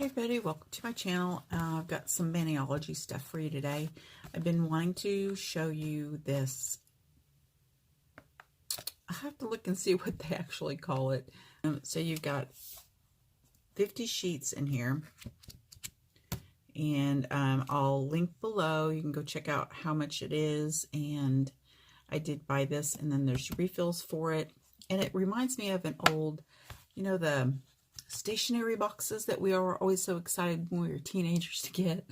Hey everybody, welcome to my channel. I've got some Maniology stuff for you today. I've been wanting to show you this. I have to look and see what they actually call it. So you've got 50 sheets in here, and I'll link below. You can go check out how much it is, and I did buy this, and then there's refills for it, and it reminds me of an old, you know, the stationery boxes that we are always so excited when we were teenagers to get,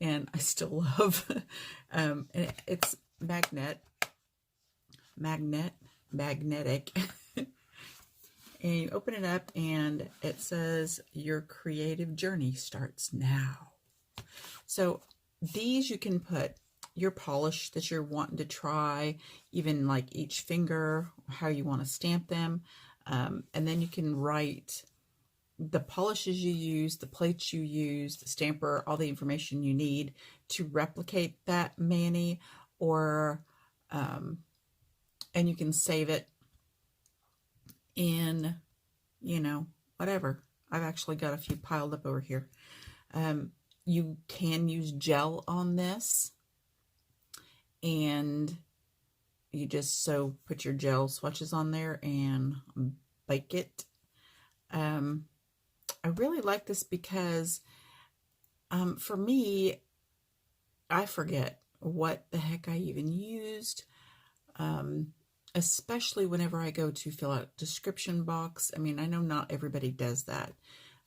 and I still love. And it's magnetic, and you open it up, and it says your creative journey starts now. So these you can put your polish that you're wanting to try, even like each finger, how you want to stamp them, and then you can write the polishes you use, the plates you use, the stamper, all the information you need to replicate that mani, or and you can save it in, you know, whatever. I've actually got a few piled up over here. You can use gel on this, and you just put your gel swatches on there and bake it. I really like this because for me, I forget what the heck I even used, especially whenever I go to fill out a description box. I mean, I know not everybody does that,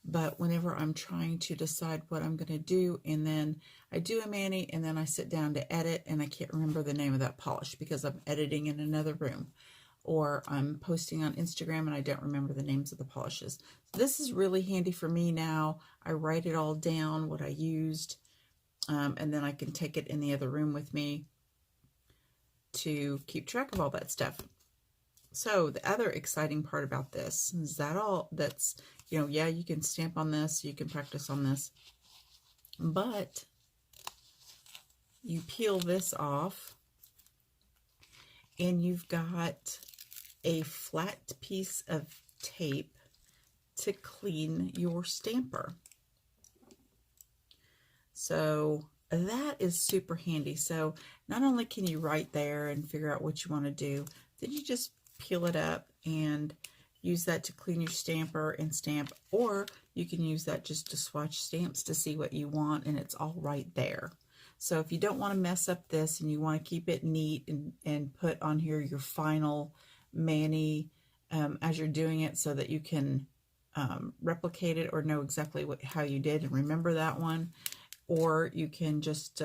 but whenever I'm trying to decide what I'm going to do, and then I do a mani, and then I sit down to edit, and I can't remember the name of that polish because I'm editing in another room, or I'm posting on Instagram and I don't remember the names of the polishes. So this is really handy for me now. I write it all down, what I used, and then I can take it in the other room with me to keep track of all that stuff. So the other exciting part about this is that's, you know, yeah, you can stamp on this, you can practice on this, but you peel this off, and you've got a flat piece of tape to clean your stamper. So that is super handy. So not only can you write there and figure out what you want to do, then you just peel it up and use that to clean your stamper and stamp, or you can use that just to swatch stamps to see what you want, and it's all right there. So if you don't want to mess up this and you want to keep it neat and put on here your final mani as you're doing it, so that you can replicate it or know exactly how you did and remember that one, or you can just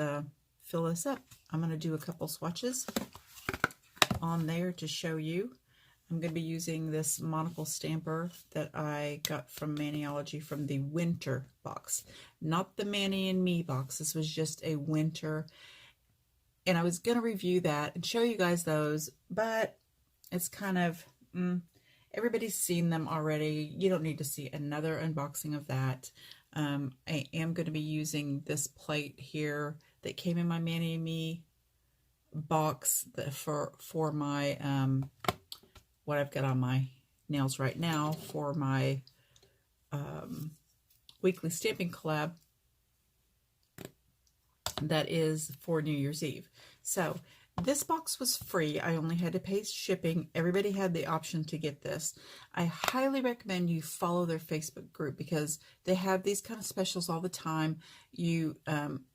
fill this up. I'm going to do a couple swatches on there to show you. I'm going to be using this Monocle stamper that I got from Maniology from the winter box, not the Mani and Me box. This was just a winter, and I was going to review that and show you guys those, but it's kind of, everybody's seen them already. You don't need to see another unboxing of that. I am going to be using this plate here that came in my Mani and Me box for my what I've got on my nails right now for my weekly stamping collab that is for New Year's Eve. So this box was free. I only had to pay shipping. Everybody had the option to get this. I highly recommend you follow their Facebook group because they have these kind of specials all the time. You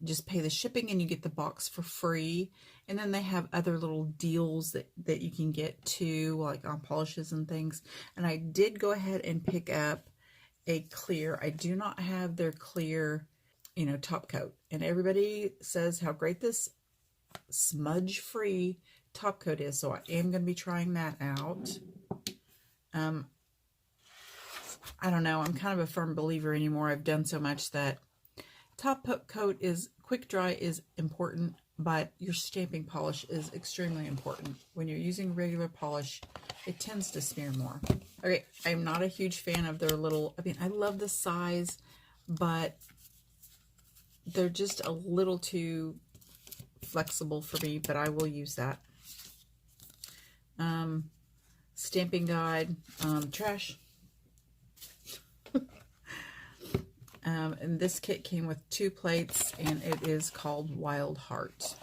just pay the shipping and you get the box for free. And then they have other little deals that you can get too, like on polishes and things. And I did go ahead and pick up a clear. I do not have their clear, you know, top coat. And everybody says how great this smudge-free top coat is, so I am going to be trying that out. I don't know, I'm kind of a firm believer anymore. I've done so much that top coat is quick dry is important, but your stamping polish is extremely important. When you're using regular polish, it tends to smear more. Okay, I'm not a huge fan of their little, I mean, I love the size, but they're just a little too flexible for me, but I will use that. Stamping guide, trash. And this kit came with 2 plates, and it is called Wild Heart.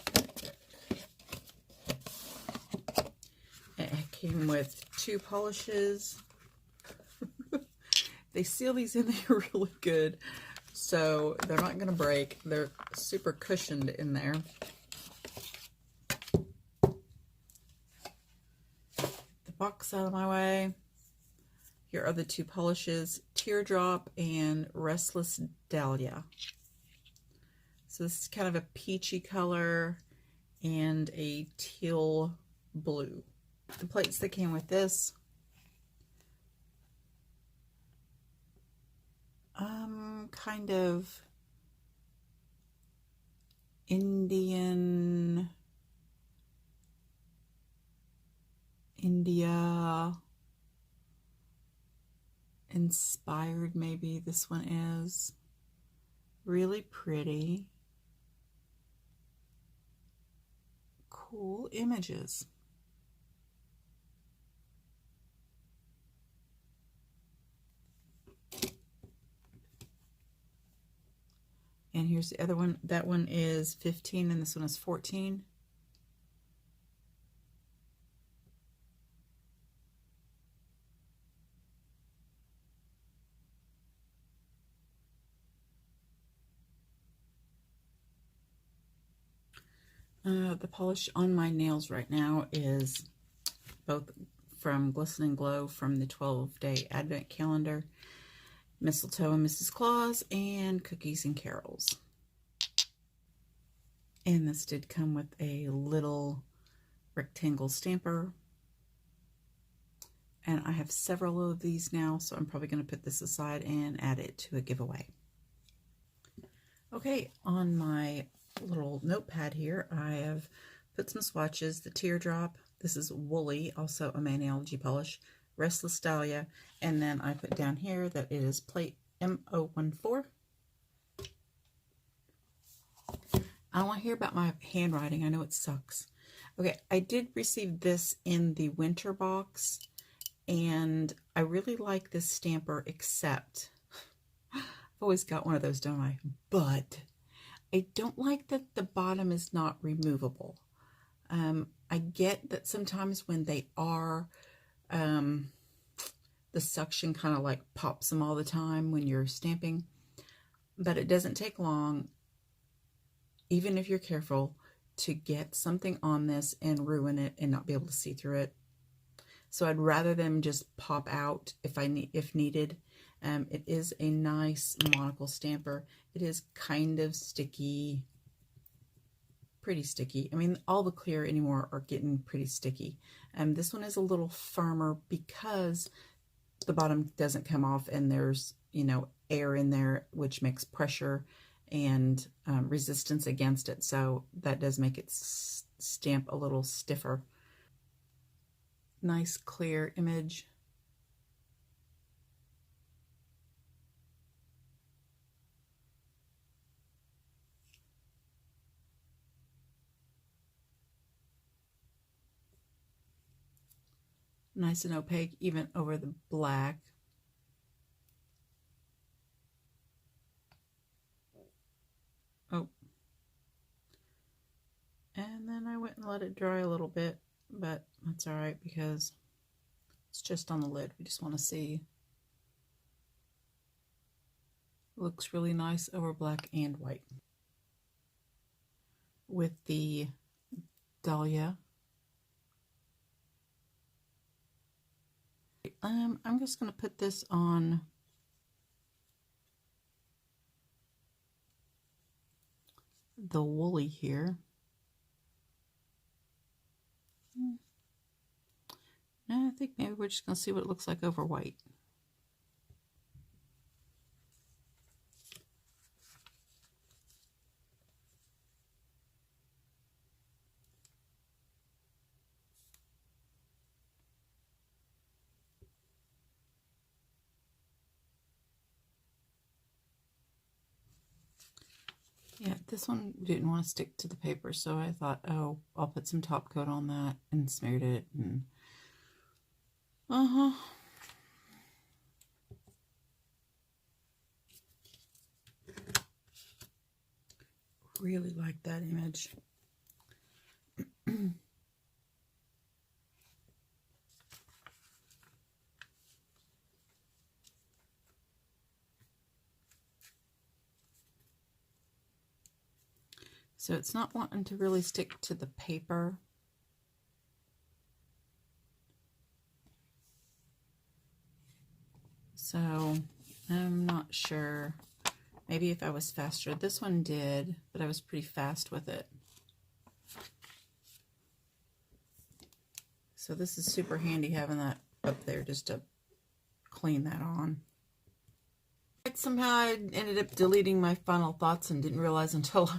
It came with 2 polishes. They seal these in there really good, so they're not going to break. They're super cushioned in there. The box out of my way. Here are the 2 polishes, Teardrop and Restless Dahlia. So this is kind of a peachy color and a teal blue. The plates that came with this, kind of India inspired, maybe this one is. Really pretty. Cool images. And here's the other one. That one is 15 and this one is 14. The polish on my nails right now is both from Glisten and Glow from the 12-day Advent Calendar, Mistletoe and Mrs. Claus, and Cookies and Carols. And this did come with a little rectangle stamper. And I have several of these now, so I'm probably going to put this aside and add it to a giveaway. Okay, on my little notepad here, I have put some swatches. The Teardrop, this is Woolly, also a Maniology polish, Restless Dahlia, and then I put down here that it is plate M014. I don't want to hear about my handwriting. I know it sucks. Okay, I did receive this in the winter box, and I really like this stamper, except I've always got one of those, don't I? But I don't like that the bottom is not removable. I get that sometimes when they are, the suction kind of like pops them all the time when you're stamping, but it doesn't take long, even if you're careful, to get something on this and ruin it and not be able to see through it. So I'd rather them just pop out if needed. It is a nice Monocle stamper. It is kind of sticky, pretty sticky. I mean, all the clear anymore are getting pretty sticky. This one is a little firmer because the bottom doesn't come off and there's, you know, air in there, which makes pressure and resistance against it. So that does make it stamp a little stiffer. Nice clear image. Nice and opaque, even over the black. Oh. And then I went and let it dry a little bit, but that's all right because it's just on the lid. We just want to see. Looks really nice over black and white. With the Dahlia. I'm just going to put this on the Woolly here. I think maybe we're just going to see what it looks like over white. Yeah, this one didn't want to stick to the paper, so I thought, oh, I'll put some top coat on that and smeared it. And Really like that image. So it's not wanting to really stick to the paper. So I'm not sure. Maybe if I was faster. This one did, but I was pretty fast with it. So this is super handy having that up there just to clean that on. Somehow I ended up deleting my final thoughts and didn't realize until I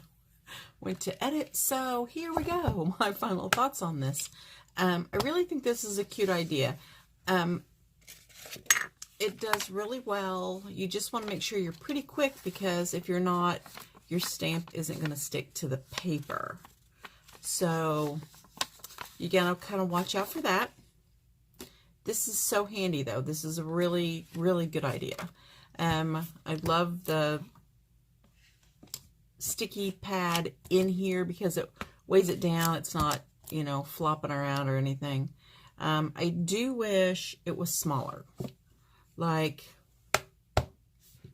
went to edit. So here we go, my final thoughts on this. I really think this is a cute idea. It does really well. You just want to make sure you're pretty quick, because if you're not, your stamp isn't going to stick to the paper. So you gotta kind of watch out for that. This is so handy though. This is a really, really good idea. I love the sticky pad in here because it weighs it down. It's not, you know, flopping around or anything. I do wish it was smaller. Like,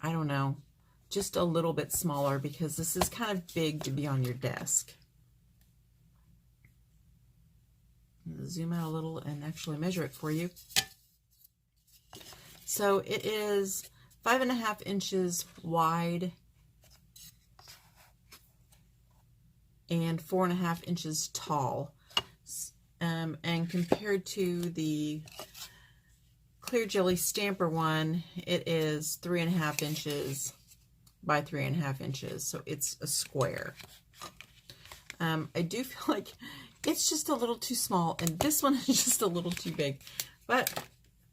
I don't know, just a little bit smaller, because this is kind of big to be on your desk. Zoom out a little and actually measure it for you. So it is 5.5 inches wide and 4.5 inches tall. And compared to the clear jelly stamper one, it is 3.5 inches by 3.5 inches. So it's a square. I do feel like it's just a little too small, and this one is just a little too big. But,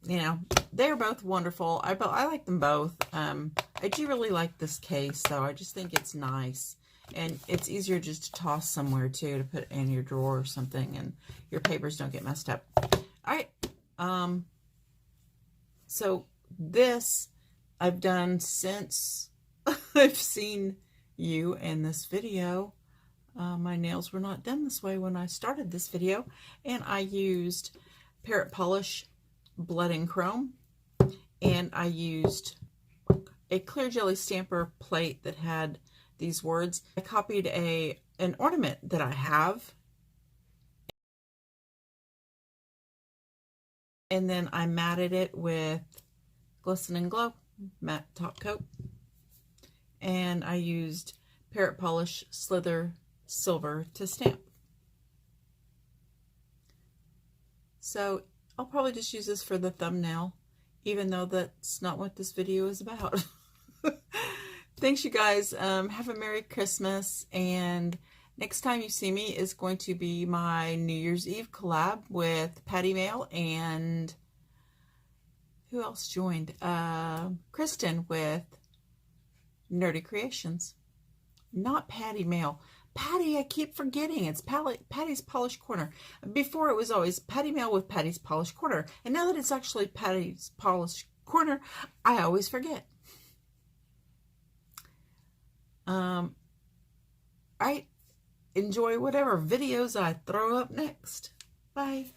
you know, they're both wonderful. I like them both. I do really like this case, though. I just think it's nice. And it's easier just to toss somewhere, too, to put in your drawer or something, and your papers don't get messed up. All right. So this I've done since I've seen you in this video. My nails were not done this way when I started this video, and I used Parrot Polish Blood and Chrome, and I used a clear jelly stamper plate that had these words. I copied an ornament that I have, and then I matted it with Glisten and Glow matte top coat, and I used Parrot Polish Slither Silver to stamp. So I'll probably just use this for the thumbnail, even though that's not what this video is about. Thanks, you guys. Have a Merry Christmas, and next time you see me is going to be my New Year's Eve collab with Patty Mail, and who else joined? Kristen with Nerdy Creations. Not Patty Mail. Patty, I keep forgetting. It's Patty's Polished Corner. Before it was always Patty Mail with Patty's Polished Corner. And now that it's actually Patty's Polished Corner, I always forget. I enjoy whatever videos I throw up next. Bye.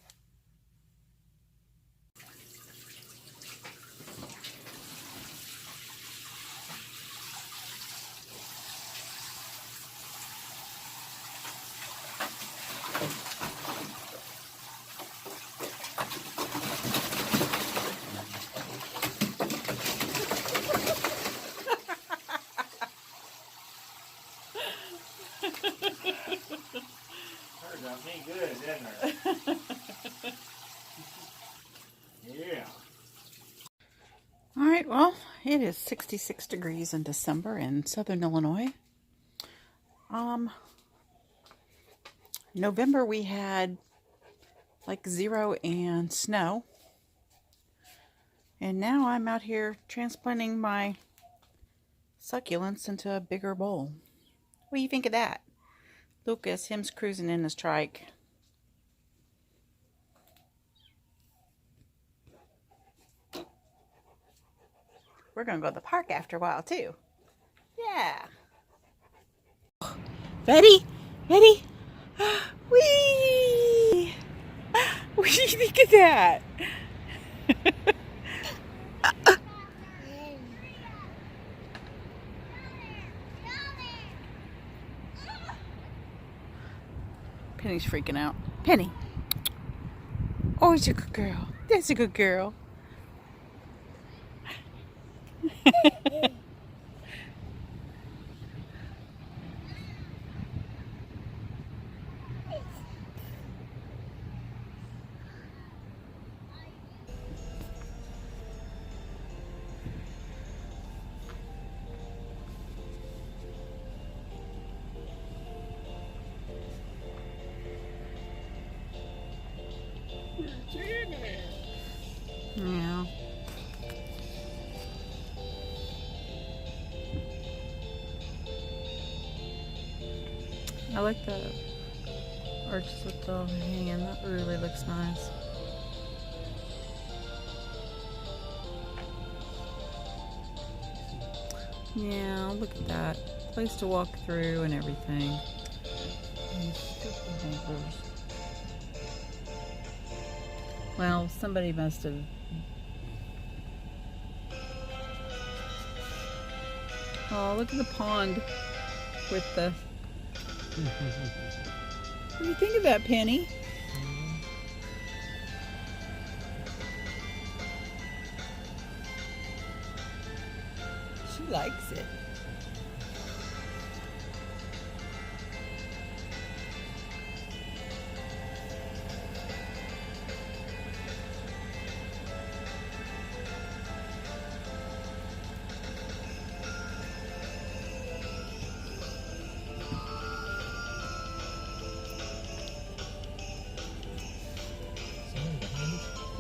Her done me good, didn't her? Yeah. All right, well, it is 66 degrees in December in Southern Illinois. November we had like 0 and snow. And now I'm out here transplanting my succulents into a bigger bowl. What do you think of that? Lucas, him's cruising in his trike. We're going to go to the park after a while, too. Yeah. Ready? Ready? Whee! Whee! Look at that! Penny's freaking out. Penny! Oh, it's a good girl. That's a good girl. Yeah. I like the arches with the hand. That really looks nice. Yeah, look at that. Place to walk through and everything. Well, somebody must have. Oh, look at the pond with the. What do you think of that, Penny? She likes it.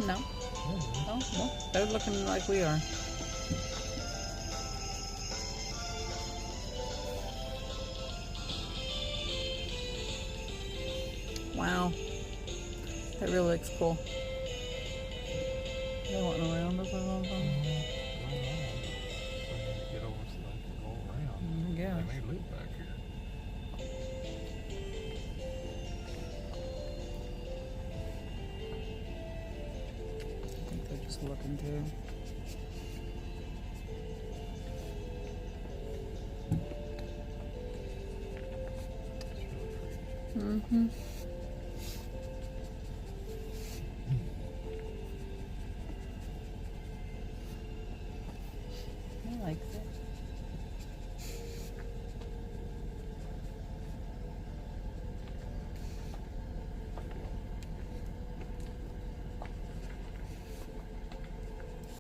No. Oh, well, they're looking like we are. Wow. That really looks cool. They want around us or something? Get over so they can go around. Yeah. They may live back here. I think they're just looking too. It's really pretty. Mm-hmm.